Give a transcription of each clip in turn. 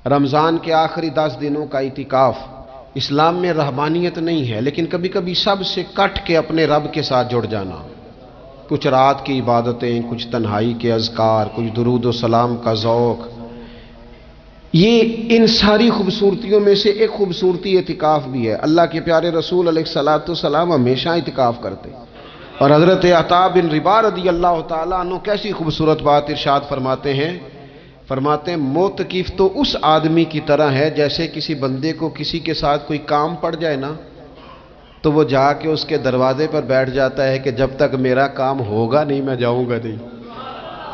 رمضان کے آخری 10 دنوں کا اعتکاف اسلام میں رہبانیت نہیں ہے، لیکن کبھی کبھی سب سے کٹ کے اپنے رب کے ساتھ جڑ جانا، کچھ رات کی عبادتیں، کچھ تنہائی کے اذکار، کچھ درود و سلام کا ذوق، یہ ان ساری خوبصورتیوں میں سے ایک خوبصورتی اعتکاف بھی ہے۔ اللہ کے پیارے رسول علیہ الصلوۃ والسلام ہمیشہ اعتکاف کرتے، اور حضرت عطا بن رباح رضی اللہ تعالیٰ عنہ کیسی خوبصورت بات ارشاد فرماتے ہیں، معتکف تو اس آدمی کی طرح ہے جیسے کسی بندے کو کسی کے ساتھ کوئی کام پڑ جائے نا تو وہ جا کے اس کے دروازے پر بیٹھ جاتا ہے کہ جب تک میرا کام ہوگا نہیں میں جاؤں گا نہیں۔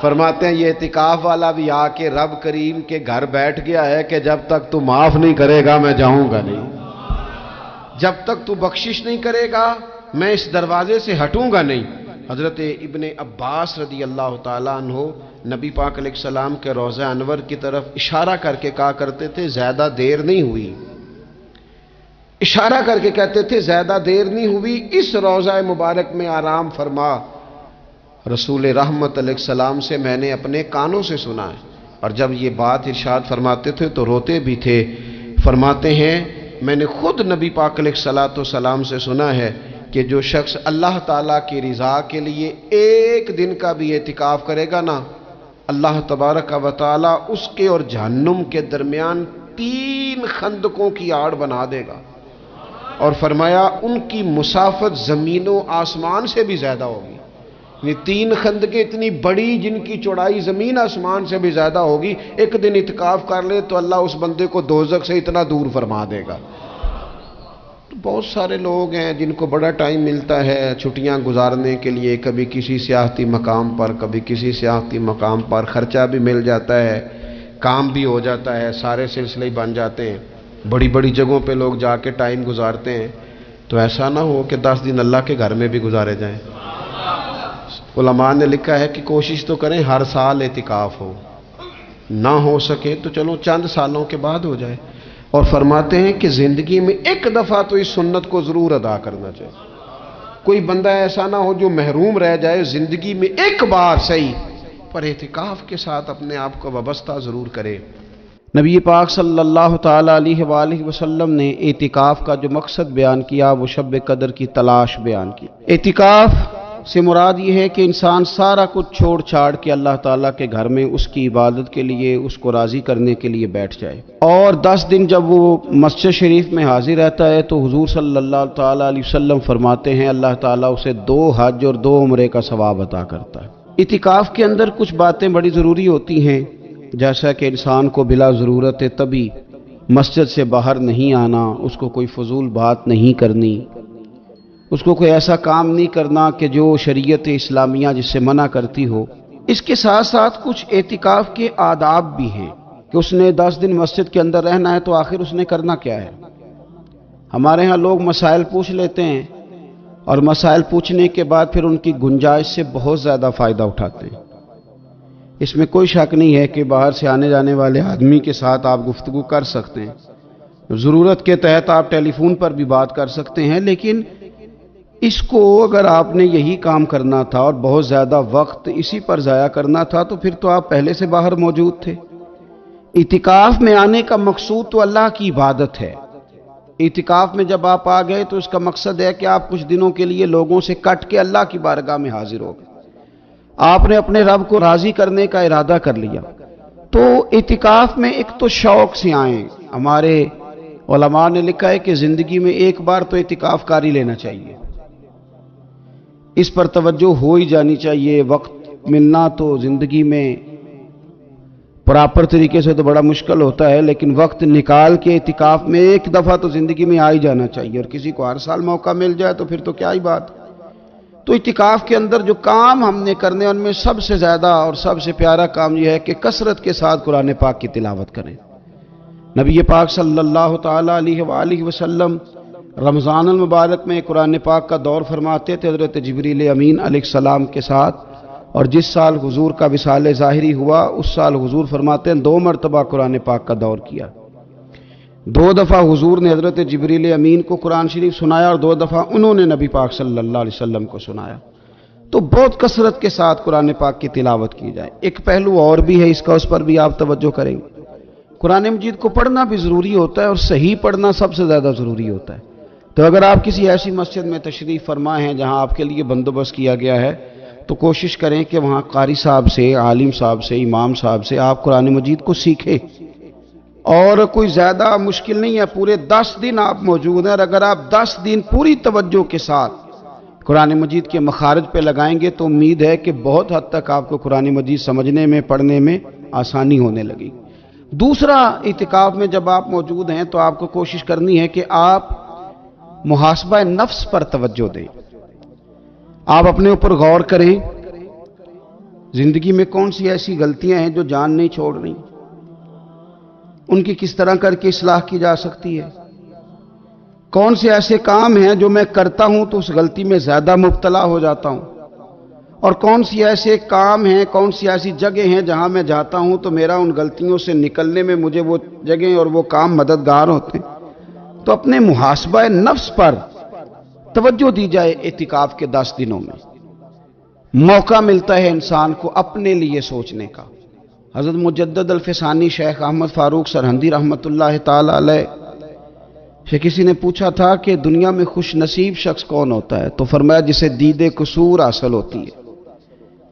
فرماتے ہیں یہ اعتکاف والا بھی آ کے رب کریم کے گھر بیٹھ گیا ہے کہ جب تک تو معاف نہیں کرے گا میں جاؤں گا نہیں، جب تک تو بخشش نہیں کرے گا میں اس دروازے سے ہٹوں گا نہیں۔ حضرت ابن عباس رضی اللہ تعالیٰ عنہ نبی پاک علیہ السلام کے روضہ انور کی طرف اشارہ کر کے کہا کرتے تھے زیادہ دیر نہیں ہوئی، اشارہ کر کے کہتے تھے زیادہ دیر نہیں ہوئی، اس روضہ مبارک میں آرام فرما۔ رسول رحمت علیہ السلام سے میں نے اپنے کانوں سے سنا ہے، اور جب یہ بات ارشاد فرماتے تھے تو روتے بھی تھے۔ فرماتے ہیں میں نے خود نبی پاک علیہ السلام سے سنا ہے کہ جو شخص اللہ تعالیٰ کی رضا کے لیے ایک دن کا بھی اعتکاف کرے گا نا، اللہ تبارک و تعالیٰ اس کے اور جہنم کے درمیان 3 خندقوں کی آڑ بنا دے گا، اور فرمایا ان کی مسافت زمین و آسمان سے بھی زیادہ ہوگی۔ یہ 3 خندقیں اتنی بڑی جن کی چوڑائی زمین آسمان سے بھی زیادہ ہوگی، ایک دن اعتکاف کر لے تو اللہ اس بندے کو دوزخ سے اتنا دور فرما دے گا۔ بہت سارے لوگ ہیں جن کو بڑا ٹائم ملتا ہے چھٹیاں گزارنے کے لیے، کبھی کسی سیاحتی مقام پر، کبھی کسی سیاحتی مقام پر، خرچہ بھی مل جاتا ہے، کام بھی ہو جاتا ہے، سارے سلسلے بن جاتے ہیں، بڑی بڑی جگہوں پہ لوگ جا کے ٹائم گزارتے ہیں۔ تو ایسا نہ ہو کہ 10 دن اللہ کے گھر میں بھی گزارے جائیں۔ علماء نے لکھا ہے کہ کوشش تو کریں ہر سال اعتکاف ہو، نہ ہو سکے تو چلو چند سالوں کے بعد ہو جائے، اور فرماتے ہیں کہ زندگی میں ایک دفعہ تو اس سنت کو ضرور ادا کرنا چاہیے۔ کوئی بندہ ایسا نہ ہو جو محروم رہ جائے، زندگی میں ایک بار صحیح پر اعتکاف کے ساتھ اپنے آپ کو وابستہ ضرور کرے۔ نبی پاک صلی اللہ تعالیٰ علیہ وآلہ وسلم نے اعتکاف کا جو مقصد بیان کیا وہ شب قدر کی تلاش بیان کی۔ اعتکاف سے مراد یہ ہے کہ انسان سارا کچھ چھوڑ چھاڑ کے اللہ تعالیٰ کے گھر میں اس کی عبادت کے لیے، اس کو راضی کرنے کے لیے بیٹھ جائے، اور 10 دن جب وہ مسجد شریف میں حاضر رہتا ہے تو حضور صلی اللہ تعالیٰ علیہ وسلم فرماتے ہیں اللہ تعالیٰ اسے 2 حج اور 2 عمرے کا ثواب عطا کرتا ہے۔ اعتکاف کے اندر کچھ باتیں بڑی ضروری ہوتی ہیں، جیسا کہ انسان کو بلا ضرورت طبی مسجد سے باہر نہیں آنا، اس کو کوئی فضول بات نہیں کرنی، اس کو کوئی ایسا کام نہیں کرنا کہ جو شریعت اسلامیہ جس سے منع کرتی ہو۔ اس کے ساتھ ساتھ کچھ اعتکاف کے آداب بھی ہیں کہ اس نے 10 دن مسجد کے اندر رہنا ہے تو آخر اس نے کرنا کیا ہے۔ ہمارے ہاں لوگ مسائل پوچھ لیتے ہیں، اور مسائل پوچھنے کے بعد پھر ان کی گنجائش سے بہت زیادہ فائدہ اٹھاتے ہیں۔ اس میں کوئی شک نہیں ہے کہ باہر سے آنے جانے والے آدمی کے ساتھ آپ گفتگو کر سکتے ہیں، ضرورت کے تحت آپ ٹیلی فون پر بھی بات کر سکتے ہیں، لیکن اس کو اگر آپ نے یہی کام کرنا تھا اور بہت زیادہ وقت اسی پر ضائع کرنا تھا تو پھر تو آپ پہلے سے باہر موجود تھے۔ اعتکاف میں آنے کا مقصود تو اللہ کی عبادت ہے۔ اعتکاف میں جب آپ آ گئے تو اس کا مقصد ہے کہ آپ کچھ دنوں کے لیے لوگوں سے کٹ کے اللہ کی بارگاہ میں حاضر ہو گئے، آپ نے اپنے رب کو راضی کرنے کا ارادہ کر لیا۔ تو اعتکاف میں ایک تو شوق سے آئیں۔ ہمارے علماء نے لکھا ہے کہ زندگی میں ایک بار تو اعتکاف کاری لینا چاہیے، اس پر توجہ ہو ہی جانی چاہیے۔ وقت ملنا تو زندگی میں پراپر طریقے سے تو بڑا مشکل ہوتا ہے، لیکن وقت نکال کے اعتکاف میں ایک دفعہ تو زندگی میں آ ہی جانا چاہیے، اور کسی کو ہر سال موقع مل جائے تو پھر تو کیا ہی بات۔ تو اعتکاف کے اندر جو کام ہم نے کرنے ان میں سب سے زیادہ اور سب سے پیارا کام یہ ہے کہ کثرت کے ساتھ قرآن پاک کی تلاوت کریں۔ نبی پاک صلی اللہ تعالیٰ علیہ وآلہ وسلم رمضان المبارک میں قرآن پاک کا دور فرماتے تھے حضرت جبریل امین علیہ السلام کے ساتھ، اور جس سال حضور کا وصال ظاہری ہوا اس سال حضور فرماتے ہیں 2 مرتبہ قرآن پاک کا دور کیا۔ 2 دفعہ حضور نے حضرت جبریل امین کو قرآن شریف سنایا، اور 2 دفعہ انہوں نے نبی پاک صلی اللہ علیہ وسلم کو سنایا۔ تو بہت کثرت کے ساتھ قرآن پاک کی تلاوت کی جائے۔ ایک پہلو اور بھی ہے اس کا، اس پر بھی آپ توجہ کریں گے۔ قرآن مجید کو پڑھنا بھی ضروری ہوتا ہے اور صحیح پڑھنا سب سے زیادہ ضروری ہوتا ہے. تو اگر آپ کسی ایسی مسجد میں تشریف فرما ہیں جہاں آپ کے لیے بندوبست کیا گیا ہے تو کوشش کریں کہ وہاں قاری صاحب سے، عالم صاحب سے، امام صاحب سے آپ قرآن مجید کو سیکھیں. اور کوئی زیادہ مشکل نہیں ہے، پورے 10 دن آپ موجود ہیں، اور اگر آپ 10 دن پوری توجہ کے ساتھ قرآن مجید کے مخارج پہ لگائیں گے تو امید ہے کہ بہت حد تک آپ کو قرآن مجید سمجھنے میں، پڑھنے میں آسانی ہونے لگی. دوسرا، اعتکاف میں جب آپ موجود ہیں تو آپ کو کوشش کرنی ہے کہ آپ محاسبہ نفس پر توجہ دیں. آپ اپنے اوپر غور کریں، زندگی میں کون سی ایسی غلطیاں ہیں جو جان نہیں چھوڑ رہی، ان کی کس طرح کر کے اصلاح کی جا سکتی ہے. کون سے ایسے کام ہیں جو میں کرتا ہوں تو اس غلطی میں زیادہ مبتلا ہو جاتا ہوں، اور کون سی ایسے کام ہیں، کون سی ایسی جگہ ہیں جہاں میں جاتا ہوں تو میرا ان غلطیوں سے نکلنے میں مجھے وہ جگہیں اور وہ کام مددگار ہوتے ہیں. تو اپنے محاسبہ نفس پر توجہ دی جائے. اعتکاف کے 10 دنوں میں موقع ملتا ہے انسان کو اپنے لیے سوچنے کا. حضرت مجدد الفسانی شیخ احمد فاروق سرہندی رحمۃ اللہ تعالی علیہ سے کسی نے پوچھا تھا کہ دنیا میں خوش نصیب شخص کون ہوتا ہے؟ تو فرمایا جسے دید قصور حاصل ہوتی ہے.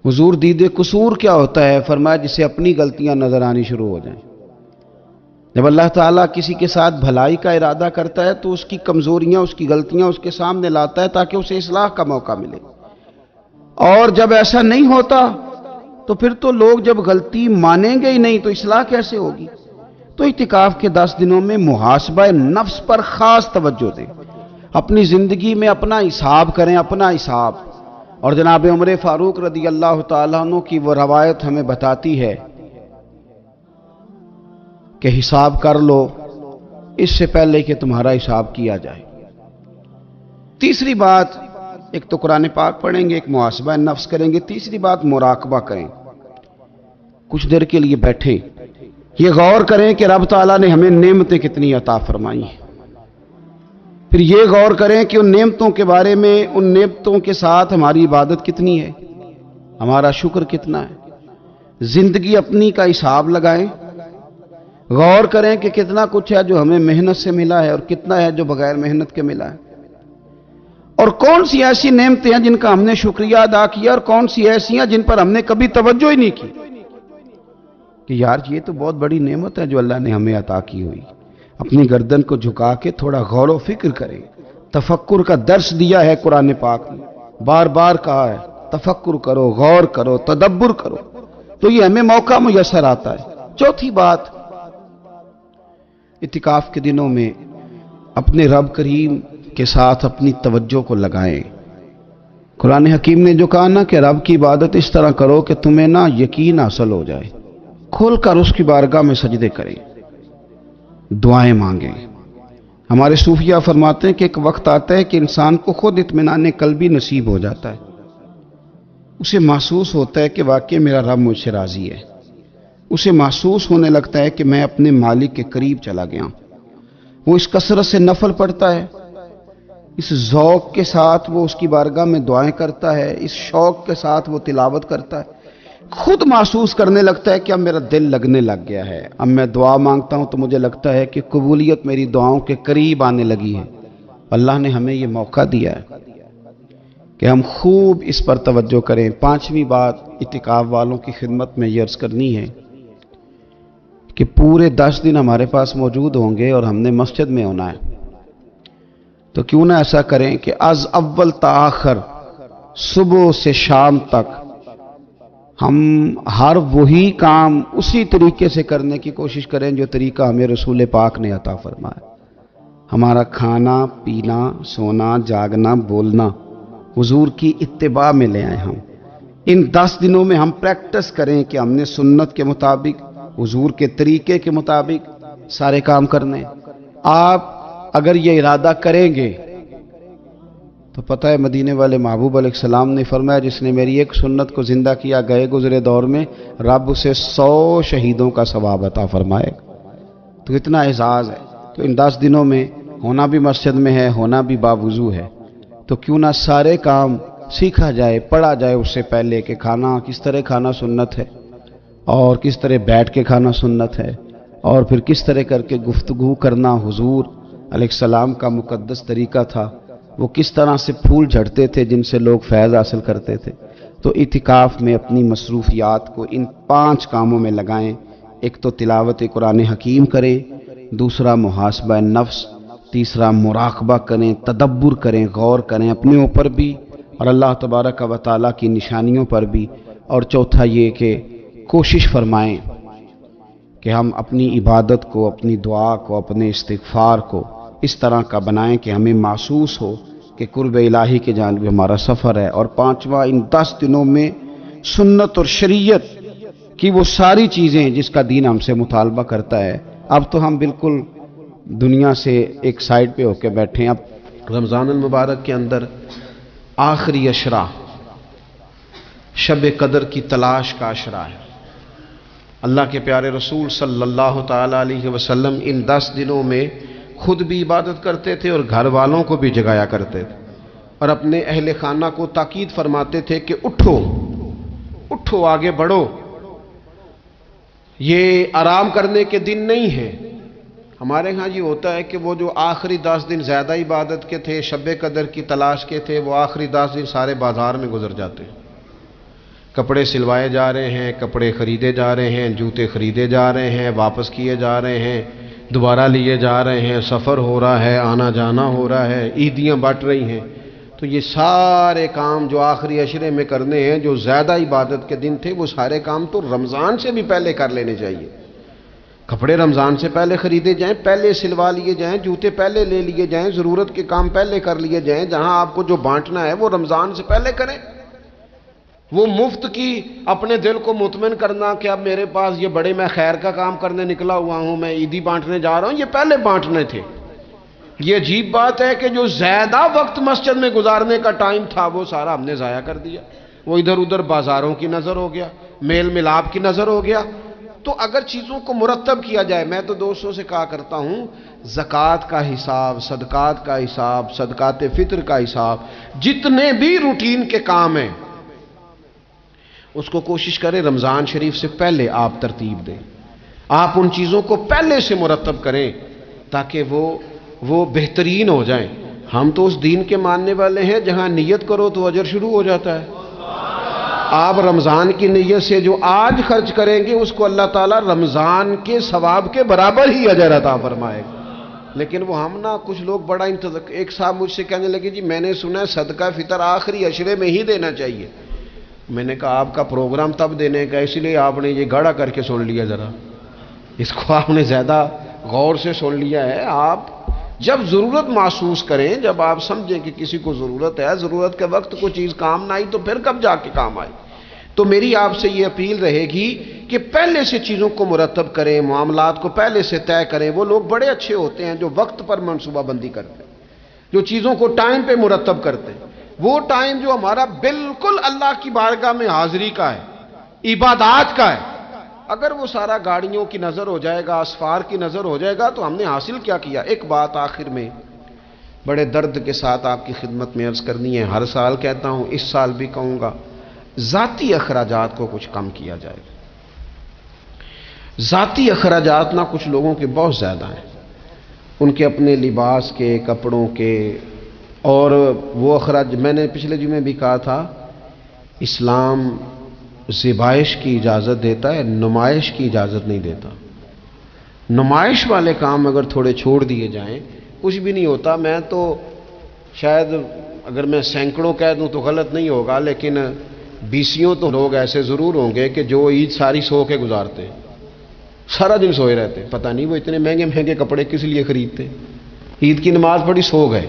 حضور دید قصور کیا ہوتا ہے؟ فرمایا جسے اپنی غلطیاں نظر آنی شروع ہو جائیں. جب اللہ تعالیٰ کسی کے ساتھ بھلائی کا ارادہ کرتا ہے تو اس کی کمزوریاں، اس کی غلطیاں اس کے سامنے لاتا ہے تاکہ اسے اصلاح کا موقع ملے. اور جب ایسا نہیں ہوتا تو پھر تو لوگ جب غلطی مانیں گے ہی نہیں تو اصلاح کیسے ہوگی؟ تو اعتکاف کے 10 دنوں میں محاسبہ نفس پر خاص توجہ دیں. اپنی زندگی میں اپنا حساب کریں، اپنا حساب. اور جناب عمر فاروق رضی اللہ تعالیٰ عنہ کی وہ روایت ہمیں بتاتی ہے کہ حساب کر لو اس سے پہلے کہ تمہارا حساب کیا جائے. تیسری بات، ایک تو قرآن پاک پڑھیں گے، ایک محاسبہ نفس کریں گے. تیسری بات، مراقبہ کریں. کچھ دیر کے لیے بیٹھیں، یہ غور کریں کہ رب تعالیٰ نے ہمیں نعمتیں کتنی عطا فرمائی ہیں. پھر یہ غور کریں کہ ان نعمتوں کے بارے میں، ان نعمتوں کے ساتھ ہماری عبادت کتنی ہے، ہمارا شکر کتنا ہے. زندگی اپنی کا حساب لگائیں، غور کریں کہ کتنا کچھ ہے جو ہمیں محنت سے ملا ہے اور کتنا ہے جو بغیر محنت کے ملا ہے، اور کون سی ایسی نعمتیں ہیں جن کا ہم نے شکریہ ادا کیا اور کون سی ایسی ہیں جن پر ہم نے کبھی توجہ ہی نہیں کی کہ یار یہ تو بہت بڑی نعمت ہے جو اللہ نے ہمیں عطا کی ہوئی. اپنی گردن کو جھکا کے تھوڑا غور و فکر کریں. تفکر کا درس دیا ہے قرآن پاک نے، بار بار کہا ہے تفکر کرو، غور کرو، تدبر کرو، تو یہ ہمیں موقع میسر آتا ہے. چوتھی بات، اعتکاف کے دنوں میں اپنے رب کریم کے ساتھ اپنی توجہ کو لگائیں. قرآن حکیم نے جو کہا نا کہ رب کی عبادت اس طرح کرو کہ تمہیں نا یقین حاصل ہو جائے. کھول کر اس کی بارگاہ میں سجدے کریں، دعائیں مانگیں. ہمارے صوفیہ فرماتے ہیں کہ ایک وقت آتا ہے کہ انسان کو خود اطمینان قلبی نصیب ہو جاتا ہے. اسے محسوس ہوتا ہے کہ واقعی میرا رب مجھ سے راضی ہے. اسے محسوس ہونے لگتا ہے کہ میں اپنے مالک کے قریب چلا گیا. وہ اس کثرت سے نفل پڑھتا ہے، اس ذوق کے ساتھ وہ اس کی بارگاہ میں دعائیں کرتا ہے، اس شوق کے ساتھ وہ تلاوت کرتا ہے. خود محسوس کرنے لگتا ہے کہ اب میرا دل لگنے لگ گیا ہے. اب میں دعا مانگتا ہوں تو مجھے لگتا ہے کہ قبولیت میری دعاؤں کے قریب آنے لگی ہے. اللہ نے ہمیں یہ موقع دیا ہے کہ ہم خوب اس پر توجہ کریں. پانچویں بات اعتکاف والوں کی خدمت میں یہ عرض کرنی ہے کہ پورے 10 دن ہمارے پاس موجود ہوں گے اور ہم نے مسجد میں ہونا ہے، تو کیوں نہ ایسا کریں کہ از اول تا آخر، صبح سے شام تک ہم ہر وہی کام اسی طریقے سے کرنے کی کوشش کریں جو طریقہ ہمیں رسول پاک نے عطا فرمایا. ہمارا کھانا پینا، سونا، جاگنا، بولنا حضور کی اتباع میں لے آئے. ہم ان 10 دنوں میں ہم پریکٹس کریں کہ ہم نے سنت کے مطابق، حضور کے طریقے کے مطابق سارے کام کرنے. آپ اگر یہ ارادہ کریں گے تو پتہ ہے مدینے والے محبوب علیہ السلام نے فرمایا جس نے میری ایک سنت کو زندہ کیا گئے گزرے دور میں رب اسے 100 شہیدوں کا ثواب عطا فرمائے. تو اتنا اعزاز ہے. تو ان 10 دنوں میں ہونا بھی مسجد میں ہے، ہونا بھی باوضو ہے. تو کیوں نہ سارے کام سیکھا جائے، پڑھا جائے اس سے پہلے کہ کھانا کس طرح کھانا سنت ہے اور کس طرح بیٹھ کے کھانا سنت ہے، اور پھر کس طرح کر کے گفتگو کرنا حضور علیہ السلام کا مقدس طریقہ تھا، وہ کس طرح سے پھول جھڑتے تھے جن سے لوگ فیض حاصل کرتے تھے۔ تو اعتکاف میں اپنی مصروفیات کو ان 5 کاموں میں لگائیں۔ ایک تو تلاوت قرآن حکیم کریں، دوسرا محاسبہ نفس، تیسرا مراقبہ کریں، تدبر کریں، غور کریں اپنے اوپر بھی اور اللہ تبارک و تعالیٰ کی نشانیوں پر بھی، اور چوتھا یہ کہ کوشش فرمائیں کہ ہم اپنی عبادت کو، اپنی دعا کو، اپنے استغفار کو اس طرح کا بنائیں کہ ہمیں محسوس ہو کہ قرب الہی کے جانب ہمارا سفر ہے۔ اور 5واں، ان 10 دنوں میں سنت اور شریعت کی وہ ساری چیزیں جس کا دین ہم سے مطالبہ کرتا ہے۔ اب تو ہم بالکل دنیا سے ایک سائیڈ پہ ہو کے بیٹھے ہیں۔ اب رمضان المبارک کے اندر آخری عشرہ شب قدر کی تلاش کا عشرہ ہے۔ اللہ کے پیارے رسول صلی اللہ تعالی علیہ وسلم ان 10 دنوں میں خود بھی عبادت کرتے تھے اور گھر والوں کو بھی جگایا کرتے تھے، اور اپنے اہل خانہ کو تاکید فرماتے تھے کہ اٹھو اٹھو، آگے بڑھو، یہ آرام کرنے کے دن نہیں ہیں۔ ہمارے ہاں یہ ہوتا ہے کہ وہ جو آخری 10 دن زیادہ عبادت کے تھے، شب قدر کی تلاش کے تھے، وہ آخری 10 دن سارے بازار میں گزر جاتے ہیں۔ کپڑے سلوائے جا رہے ہیں، کپڑے خریدے جا رہے ہیں، جوتے خریدے جا رہے ہیں، واپس کیے جا رہے ہیں، دوبارہ لیے جا رہے ہیں، سفر ہو رہا ہے، آنا جانا ہو رہا ہے، عیدیاں بٹ رہی ہیں۔ تو یہ سارے کام جو آخری عشرے میں کرنے ہیں، جو زیادہ عبادت کے دن تھے، وہ سارے کام تو رمضان سے بھی پہلے کر لینے چاہیے۔ کپڑے رمضان سے پہلے خریدے جائیں، پہلے سلوا لیے جائیں، جوتے پہلے لے لیے جائیں، ضرورت کے کام پہلے کر لیے جائیں۔ جہاں آپ کو جو بانٹنا ہے وہ رمضان سے پہلے کریں۔ وہ مفت کی اپنے دل کو مطمئن کرنا کہ اب میرے پاس یہ بڑے میں خیر کا کام کرنے نکلا ہوا ہوں، میں عیدی بانٹنے جا رہا ہوں، یہ پہلے بانٹنے تھے۔ یہ عجیب بات ہے کہ جو زیادہ وقت مسجد میں گزارنے کا ٹائم تھا وہ سارا ہم نے ضائع کر دیا۔ وہ ادھر ادھر بازاروں کی نظر ہو گیا، میل ملاپ کی نظر ہو گیا۔ تو اگر چیزوں کو مرتب کیا جائے، میں تو دوستوں سے کہا کرتا ہوں، زکوٰۃ کا حساب، صدقات کا حساب، صدقات فطر کا حساب، جتنے بھی روٹین کے کام ہیں اس کو کوشش کریں رمضان شریف سے پہلے آپ ترتیب دیں۔ آپ ان چیزوں کو پہلے سے مرتب کریں تاکہ وہ بہترین ہو جائیں۔ ہم تو اس دین کے ماننے والے ہیں جہاں نیت کرو تو اجر شروع ہو جاتا ہے۔ آپ رمضان کی نیت سے جو آج خرچ کریں گے اس کو اللہ تعالیٰ رمضان کے ثواب کے برابر ہی اجر عطا فرمائے گا۔ لیکن وہ ہم نا کچھ لوگ بڑا ایک صاحب مجھ سے کہنے لگے، جی میں نے سنا ہے صدقہ فطر آخری عشرے میں ہی دینا چاہیے۔ میں نے کہا آپ کا پروگرام تب دینے کا، اس لیے آپ نے یہ گاڑا کر کے سن لیا، ذرا اس کو آپ نے زیادہ غور سے سن لیا ہے۔ آپ جب ضرورت محسوس کریں، جب آپ سمجھیں کہ کسی کو ضرورت ہے، ضرورت کے وقت کوئی چیز کام نہ آئی تو پھر کب جا کے کام آئی۔ تو میری آپ سے یہ اپیل رہے گی کہ پہلے سے چیزوں کو مرتب کریں، معاملات کو پہلے سے طے کریں۔ وہ لوگ بڑے اچھے ہوتے ہیں جو وقت پر منصوبہ بندی کرتے ہیں، جو چیزوں کو ٹائم پہ مرتب کرتے ہیں۔ وہ ٹائم جو ہمارا بالکل اللہ کی بارگاہ میں حاضری کا ہے، عبادات کا ہے، اگر وہ سارا گاڑیوں کی نظر ہو جائے گا، اسفار کی نظر ہو جائے گا تو ہم نے حاصل کیا کیا۔ ایک بات آخر میں بڑے درد کے ساتھ آپ کی خدمت میں عرض کرنی ہے، ہر سال کہتا ہوں، اس سال بھی کہوں گا، ذاتی اخراجات کو کچھ کم کیا جائے۔ ذاتی اخراجات نہ کچھ لوگوں کے بہت زیادہ ہیں، ان کے اپنے لباس کے، کپڑوں کے، اور وہ اخراج میں نے پچھلے جمعے بھی کہا تھا، اسلام ذبائش کی اجازت دیتا ہے، نمائش کی اجازت نہیں دیتا۔ نمائش والے کام اگر تھوڑے چھوڑ دیے جائیں کچھ بھی نہیں ہوتا۔ میں تو شاید اگر میں سینکڑوں کہہ دوں تو غلط نہیں ہوگا، لیکن 20 تو لوگ ایسے ضرور ہوں گے کہ جو عید ساری سو کے گزارتے ہیں، سارا دن سوئے رہتے ہیں۔ پتہ نہیں وہ اتنے مہنگے مہنگے کپڑے کس لیے خریدتے، عید کی نماز پڑھی سو گئے،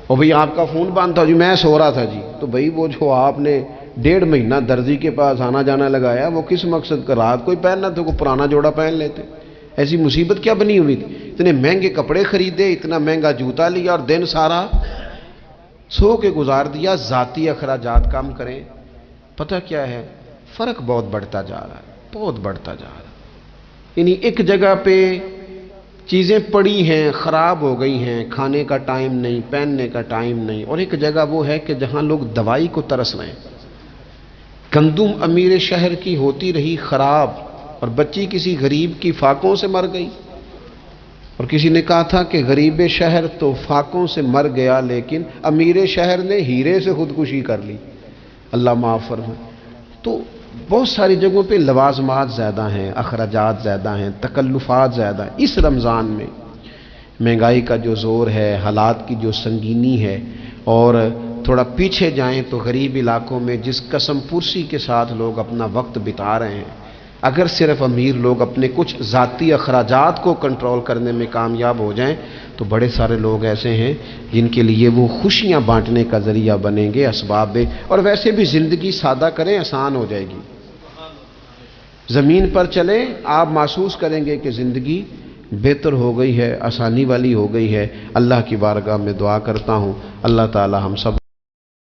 اور بھئی آپ کا فون بند تھا، جی میں سو رہا تھا جی۔ تو بھئی وہ جو آپ نے 1.5 مہینہ درزی کے پاس آنا جانا لگایا، وہ کس مقصد کا؟ رات کوئی پہننا تو کوئی پرانا جوڑا پہن لیتے۔ ایسی مصیبت کیا بنی ہوئی تھی؟ اتنے مہنگے کپڑے خریدے، اتنا مہنگا جوتا لیا اور دن سارا سو کے گزار دیا۔ ذاتی اخراجات کم کریں۔ پتہ کیا ہے، فرق بہت بڑھتا جا رہا ہے، بہت بڑھتا جا رہا ہے۔ یعنی ایک جگہ پہ چیزیں پڑی ہیں، خراب ہو گئی ہیں، کھانے کا ٹائم نہیں، پہننے کا ٹائم نہیں، اور ایک جگہ وہ ہے کہ جہاں لوگ دوائی کو ترس رہے ہیں۔ گندم امیر شہر کی ہوتی رہی خراب، اور بچی کسی غریب کی فاقوں سے مر گئی. اور کسی نے کہا تھا کہ غریب شہر تو فاقوں سے مر گیا لیکن امیر شہر نے ہیرے سے خودکشی کر لی. اللہ معاف فرمائے. تو بہت ساری جگہوں پہ لوازمات زیادہ ہیں، اخراجات زیادہ ہیں، تکلفات زیادہ ہیں. اس رمضان میں مہنگائی کا جو زور ہے، حالات کی جو سنگینی ہے، اور تھوڑا پیچھے جائیں تو غریب علاقوں میں جس قسم پرسی کے ساتھ لوگ اپنا وقت بتا رہے ہیں، اگر صرف امیر لوگ اپنے کچھ ذاتی اخراجات کو کنٹرول کرنے میں کامیاب ہو جائیں تو بڑے سارے لوگ ایسے ہیں جن کے لیے وہ خوشیاں بانٹنے کا ذریعہ بنیں گے، اسباب. اور ویسے بھی زندگی سادہ کریں، آسان ہو جائے گی. زمین پر چلیں، آپ محسوس کریں گے کہ زندگی بہتر ہو گئی ہے، آسانی والی ہو گئی ہے. اللہ کی بارگاہ میں دعا کرتا ہوں اللہ تعالی ہم سب